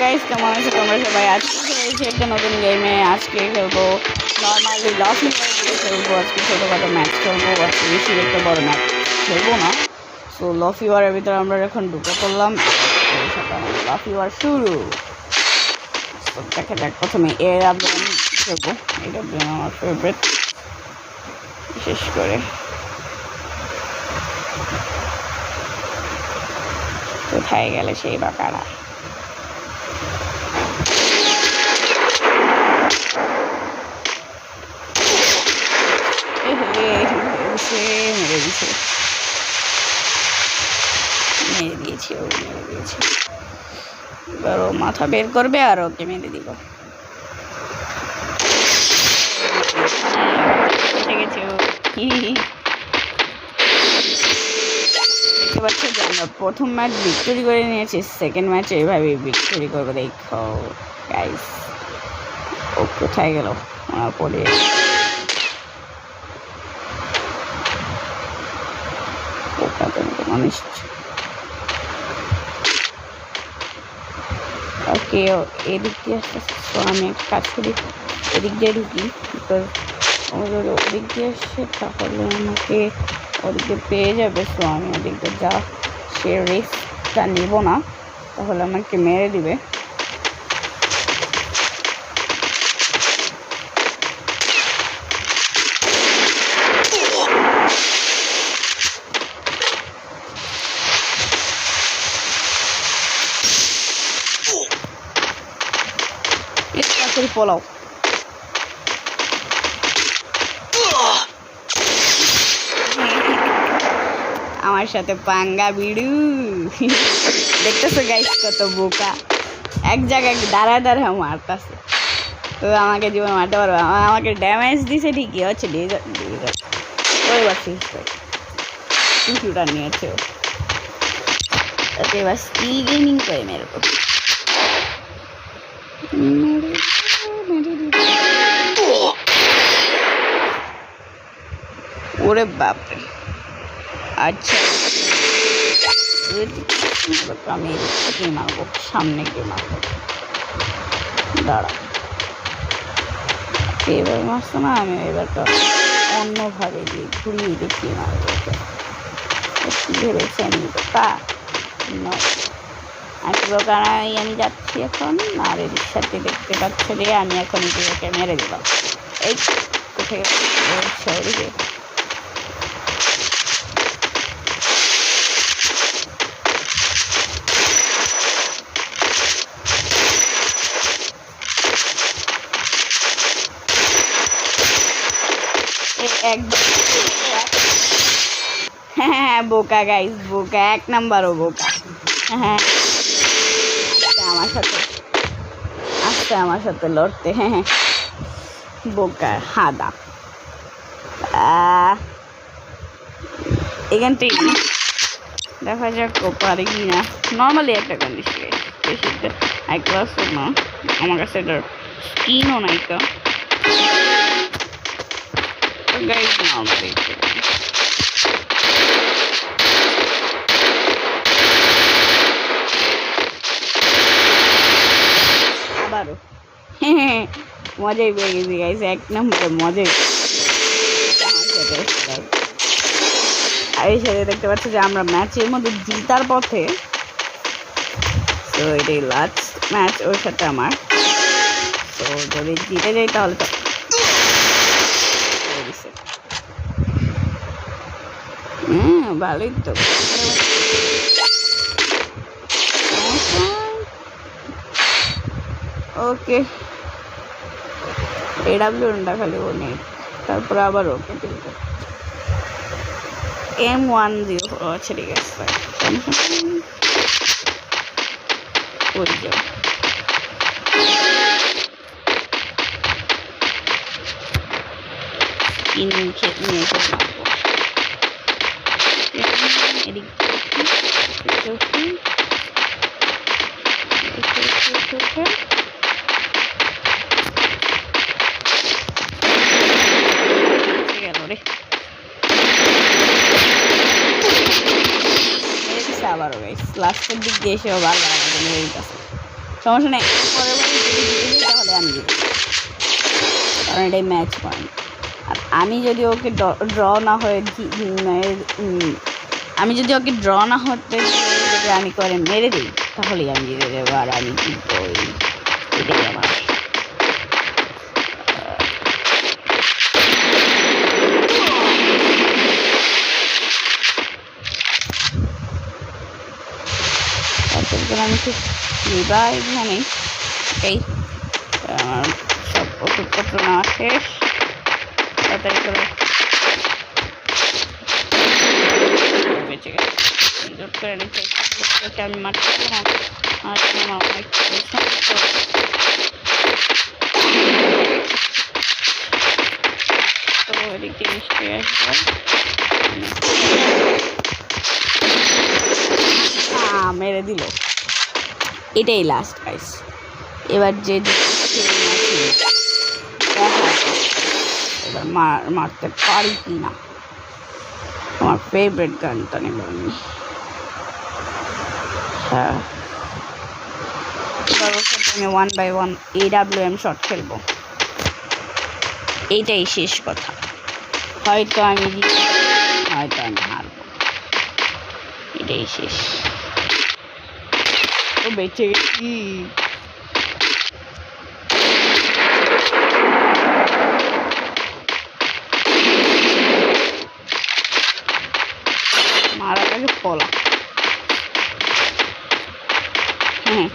Guys কেমন আছো তোমরা সবাই? আজকে খেলেছি একটা নতুন গেমে। আজকে খেলবো নর্মালি লাফিং দিয়ে খেলবো। আজকে ছোটোখাটো ম্যাচ খেলবো, আজকে বেশি একটা বড় ম্যাচ খেলবো না। সো লাফি ওয়ারের ভিতরে আমরা এখন ঢুকে পড়লাম। লাফি ওয়ার শুরু। দেখা যাক, প্রথমে এর আবেদন খেলবো। এটা আমার ফেভারিট, বিশেষ করে কোথায় গেলে সেই বাকারা। মেরে দিয়েছে। এবার ও মাথা বের করবে আর ওকে মেরে দিব। দেখতে পাচ্ছ যে আমরা প্রথম ম্যাচ ভিক্টোরি করে নিয়েছি, সেকেন্ড ম্যাচে এইভাবে ভিক্টোরি করবো। দেখো গাইস, ও কোথায় গেল? ওনার পরে মানুষ ওকে এদিক দিয়ে আসতেছে। তো আমি একটা কাজ করি, এদিক দিয়ে ঢুকি। বিকজ ও যদি ওদিক দিয়ে আসে তাহলে আমাকে ওদিক দিয়ে পেয়ে যাবে। সো আমি ওদিক দিয়ে যা সে রিস্কটা নিব না, তাহলে আমাকে মেরে দিবে। পোলাও আমার সাথে পাঙ্গা বিড়ু। দেখতেছো গাইস কত বোকা, এক জায়গায় দাঁড়ায় মারতেছে। তো আমাকে জীবন মারতে পারবো? আমাকে ড্যামেজ দিছে ঠিকই, হচ্ছে শুটার নিয়েছে। ওকে এবার স্কিল গেমিং করে মেরে দেবো। ওরে বাপরে, আচ্ছা আমি এদিকে মারবো, সামনে গিয়ে মারবো। দাঁড়া, এবার মারছো না, আমি এবারটা অন্যভাবে দিয়ে ঘুরিয়ে দেখিয়ে মারবো। ভেবেছি আমি বোকা? আমি যাচ্ছি এখন। আর এর সাথে দেখতে পাচ্ছ যে আমি এখন এটাকে মেরে দিলাম। এই কোথায় ওদিকে হ্যাঁ বোকা গাইস, বোকা, এক নাম্বারও বোকা। হ্যাঁ আমার সাথে লড়তে। হ্যাঁ বোকা হাদা। এখান থেকে দেখা যাক পারে কি না। নর্মালি একটা কন্ডিশন, বেশি হাই ক্লাস না। আমার কাছে এটার স্কিনও নাই তো গাইস। নর্মালি আবারও মজাই পেয়ে গেছি গাইস, এক নম্বরে মজাই। আর এই সাথে দেখতে পাচ্ছি যে আমরা ম্যাচের মধ্যে জিতার পথে। তো এটাই লাস্ট ম্যাচ ওর সাথে আমার। তো যদি জিতে যাই তাহলে তো ভালোই তো। ওকে এডাব্লিউটা খালি ও নেই, তারপরে আবার ওকে দিতে M10। আচ্ছা ঠিক আছে, ওই যাও। নিয়ে আবারও গাইস লাস্টের দিক দিয়ে এসেও ভালো লাগে। সমস্যা নেই, পরের বার যদি জিতে যাই তাহলে আমি জিতব, কারণ এটাই ম্যাচ পয়েন্ট। আর আমি যদি ওকে ড্র না হয়ে আমি যদি ওকে ড্র না হতে যদি আমি করে মেরে দিই তাহলেই আমি জিতে যাবো আর আমি জিতবো। এটাই আমার আমি খুব রিভাইভ এখানে এই আমার সব ওষুধপত্র নেওয়া শেষ, তাড়াতাড়ি করে বেঁচে গেছে করে নিচ্ছে। আমি মারতে আমার অনেক তো এদিক দিয়ে মিষ্টি আসবে, মেরে দিল। এটাই লাস্ট গাইস, এবার যে এবার মারতে পারি কি না। আমার ফেভারিট গানটা নেব আমি। হ্যাঁ, এবার ওর সাথে আমি 1x1 AWM শট খেলবো, এইটাই শেষ কথা। হয়তো আমি জিতবো, হয়তো আমি হারবো, এটাই শেষ। ও বেঁচে গেছি। মারার আগে পলা। হ্যাঁ,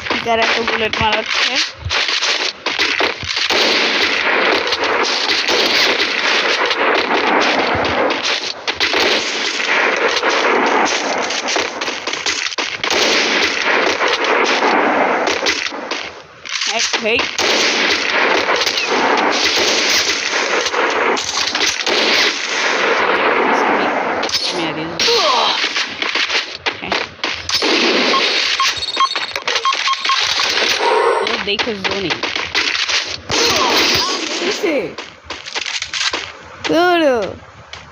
স্পিকার এত বুলেট মারাচ্ছে। Hey. দেখো জোনে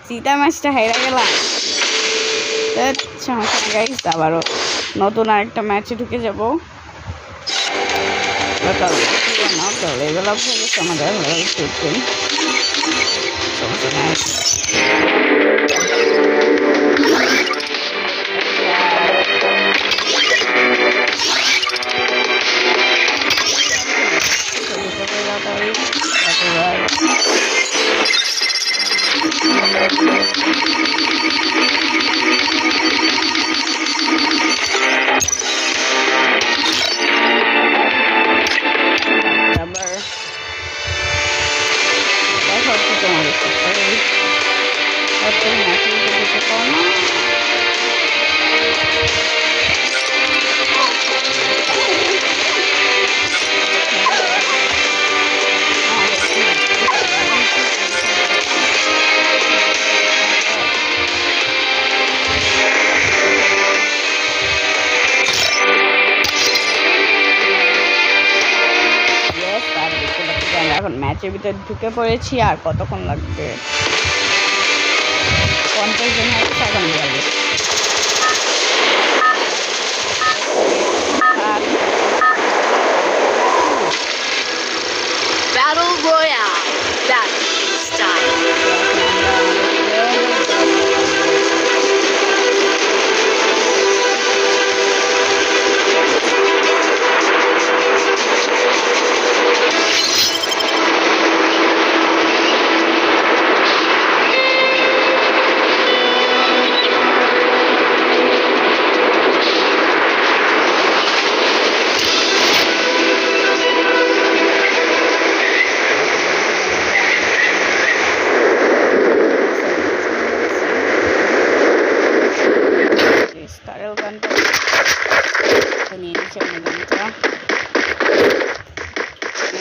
সীতা মাছটা হেরে গেলাম। সমস্যা গাইস, আবারও নতুন আরেকটা ম্যাচে ঢুকে যাবো। লেভেল আপ হয়ে গেছে আমাদের, সমস্যা নাই। এখন ম্যাচের ভিতরে ঢুকে পড়েছি। আর কতক্ষণ লাগবে? 50 জন হচ্ছে, এখন যাবে। Battle Royale. Battle style.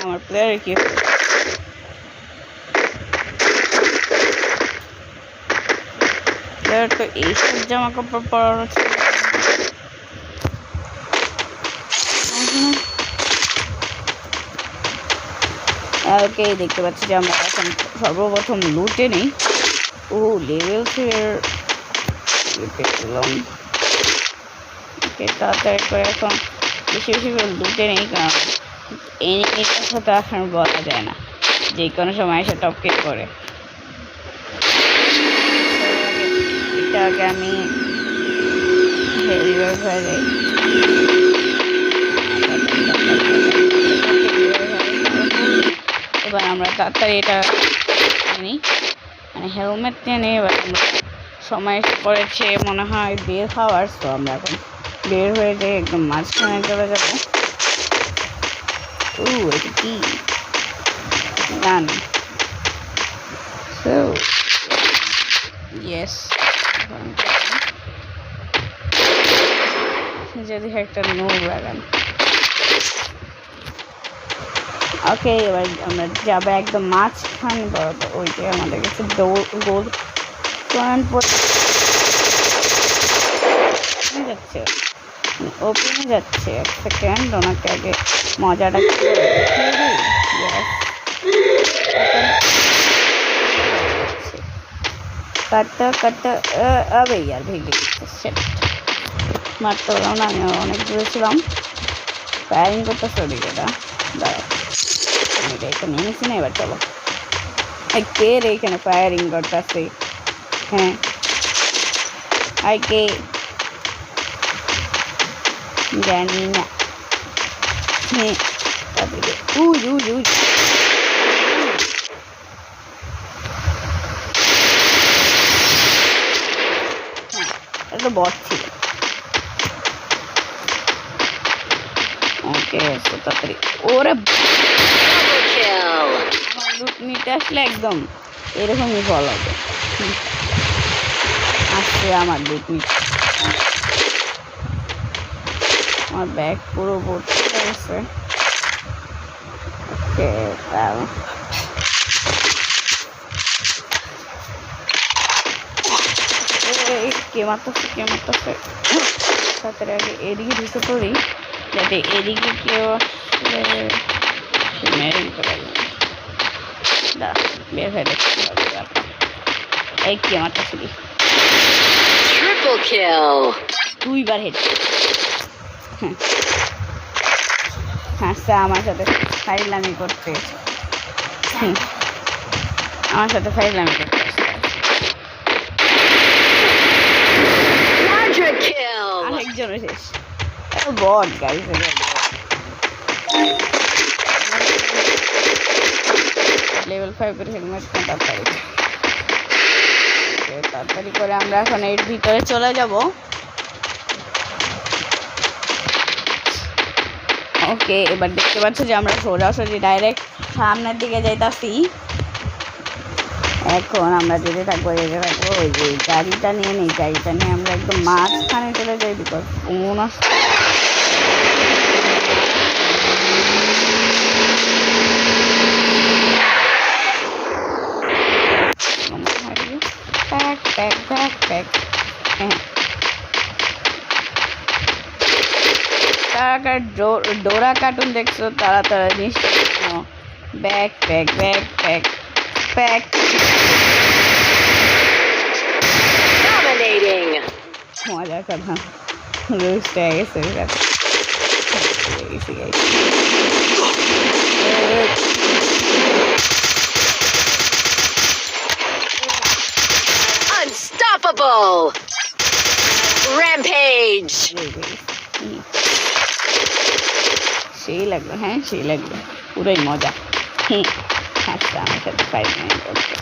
আমার প্লেয়ার কি প্লেয়ার তো এইসব জামা কাপড় পরানো ছিল। ওকে, দেখতে পাচ্ছি যে আমরা এখন সর্বপ্রথম লুটে নেই। ও লেভেল 3 এর পেলাম। ওকে তাড়াতাড়ি করে এখন বেশি বেশি করে লুটে নেই, কারণ এনিমিটার সাথে এখন বলা যায় না, যে কোনো সময় এসে টপকে করে। এটা আগে আমি এবার আমরা তাড়াতাড়ি এটা নিই, মানে হেলমেট নিয়ে নিই। এবার আমরা সময় পড়েছে মনে হয় বের হওয়ার, তো আমরা এখন বের হয়ে যাই, একদম মাঝখানে চলে যাবো। ও এটা কি গান? সো ইয়েস, যদি একটা নো লাগান। ওকে এবার আমরা যাবো একদম মাঝখানে বরাবর, ওইটাই আমাদের কাছে গোল পয়েন্ট যাচ্ছে, ওপেনে যাচ্ছে। এক সেকেন্ড, ওনাকে আগে মজাটা কাটটা কাটটা আবে ইয়ার ভেঙে দিচ্ছে, মারতে পারলাম না। আমি অনেক দূরে ছিলাম, ফায়ারিং করতেছে ওদিকে। দাঁড়াও, আমি এটা এখানে নিয়েছি না। এবার চলো, কে রে এখানে ফায়ারিং করতেছে? হ্যাঁ আই কে জানি না। হ্যাঁ তারপরে উই উই উই একটা বট ছিল। ওকে তাড়াতাড়ি ওরে আমার লুট নিতে আসলে একদম এরকমই ফল হবে। আসছে আমার লুট নিতে, আমার ব্যাগ পুরো ভর্তি হয়ে গেছে। ওকে তাও কে মারতেছে তাড়াতাড়ি আগে এদিকে ঢুকে পড়ি, যাতে এদিকে কেউ আসলে মেরে দিতে পারি। বের হয়ে দেখতে এই কে মারতেছিলি? দুইবার হেড। হাসছে আমার সাথে ফাইজলামি করতে, আমার সাথে ফাইজলামি করতে। আরেকজনের শেষ, বট গাইস, লেভেল 5 এর হেলমেট তাড়াতাড়ি করে আমরা এখন এর ভিতরে চলে যাব। ওকে এবার দেখতে পাচ্ছ যে আমরা সোজাসুজি ডাইরেক্ট সামনের দিকে যাইতাছি। এখন আমরা যেতে থাকবো ওই যে গাড়িটা নিয়ে নিই, গাড়িটা নিয়ে আমরা একদম মাঝখানে চলে যাই, বিকজ ডোরা কার্টুন দেখছো তারা নিশ্চয় bag pack bag pack pack. মজা কথা রোস্ট হয়ে গেছে। Unstoppable! Rampage! সেই লাগলো, হ্যাঁ সেই লাগলো, পুরোই মজা। আচ্ছা আমার সাথে 5 মিনিট করতে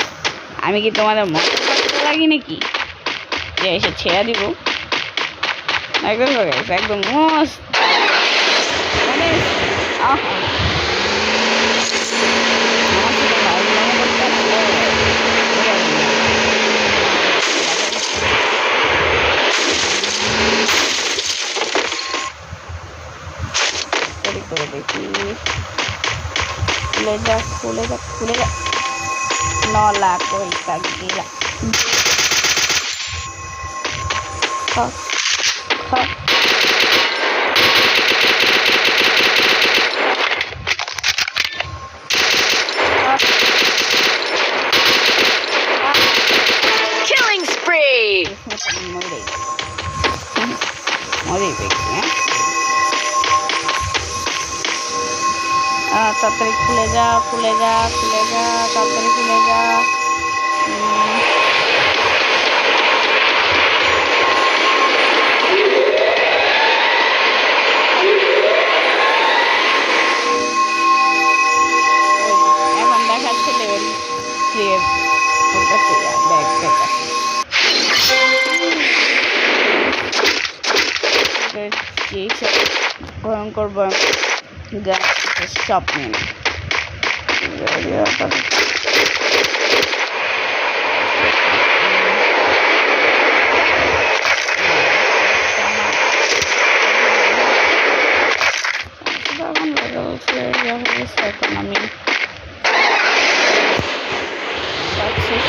আমি কি তোমাদের মজা করতে লাগি নাকি যে এসে ছেড়ে দিব? একদম মস্ত করে দেখি। খুলে যা 9 লাখ পয়সা গেলা। মরে মরে দেখি হ্যাঁ তাড়াতাড়ি খুলে যা খুলে যা খুলে যা তাড়াতাড়ি খুলে যা এখন দেখাচ্ছে লেভেল 3 এর ওর কাছে ব্যাগ ভয়ঙ্কর ভয়ঙ্কর সব নেই এখন আমি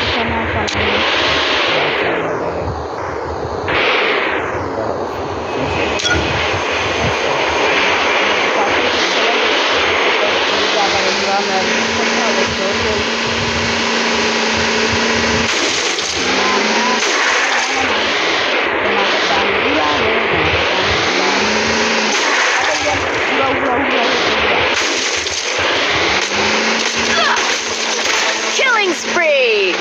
সেখানে Killing spree!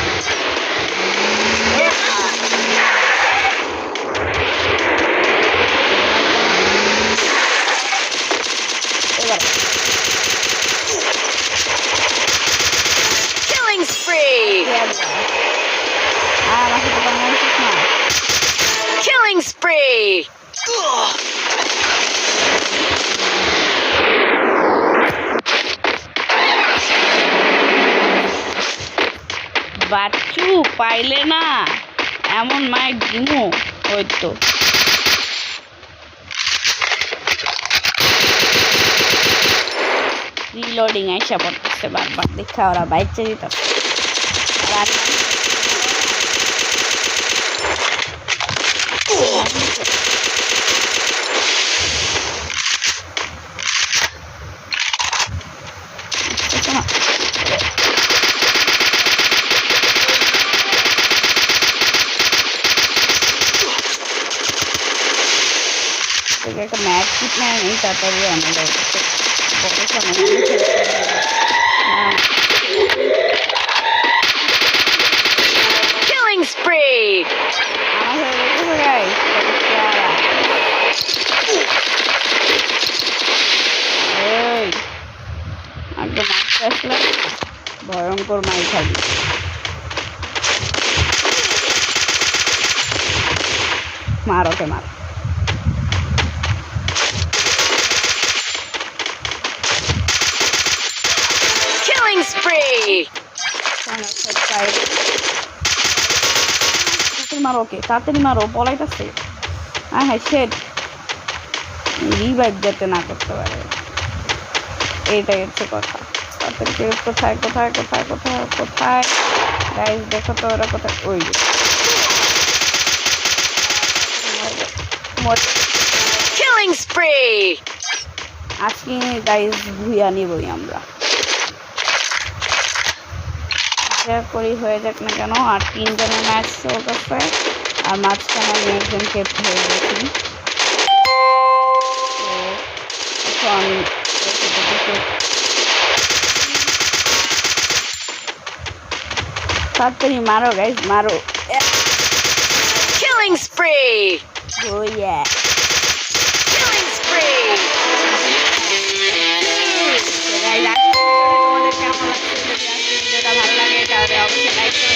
Killing spree! Killing spree! Bachchu পাইলে না এমন মায়ের দিমু হয়তো রিলোডিং আইসা পড়তেছে বারবার দেখা ওরা বাইচে দিতেছে একটা ম্যাচ কিট নেয় নেই তাড়াতাড়ি আমাদের বড় সময় Killing spree! আমার হয়ে গেছে গাইস এই একদম মারতে আসলে ভয়ঙ্কর মাই খাবি মার ওকে মার Killing spree! মারো ওকে তাড়াতাড়ি মারো পলাইতেছে হ্যাঁ হ্যাঁ শেড রিভাইভ যাতে না করতে পারে এইটাই হচ্ছে কথা তাড়াতাড়ি কোথায় কোথায় কোথায় কোথায় কোথায় গাইস দেখো তো ওরা কোথায় ওই Killing spree! আজকে গাইস ভুইয়া নিবই আমরা করি হয়ে যাক না কেন আর 3 জনের ম্যাচ চলতেছে আর মাঝখানে আমি একজনকে হয়ে গেছি এখন তাড়াতাড়ি মারো গাইস মারো Killing spree! ও ইয়া Killing spree! তোমাদের কেমন লাগছে যদি আজকে ভিডিওটা ভালো লাগে তাহলে অবশ্যই লাইক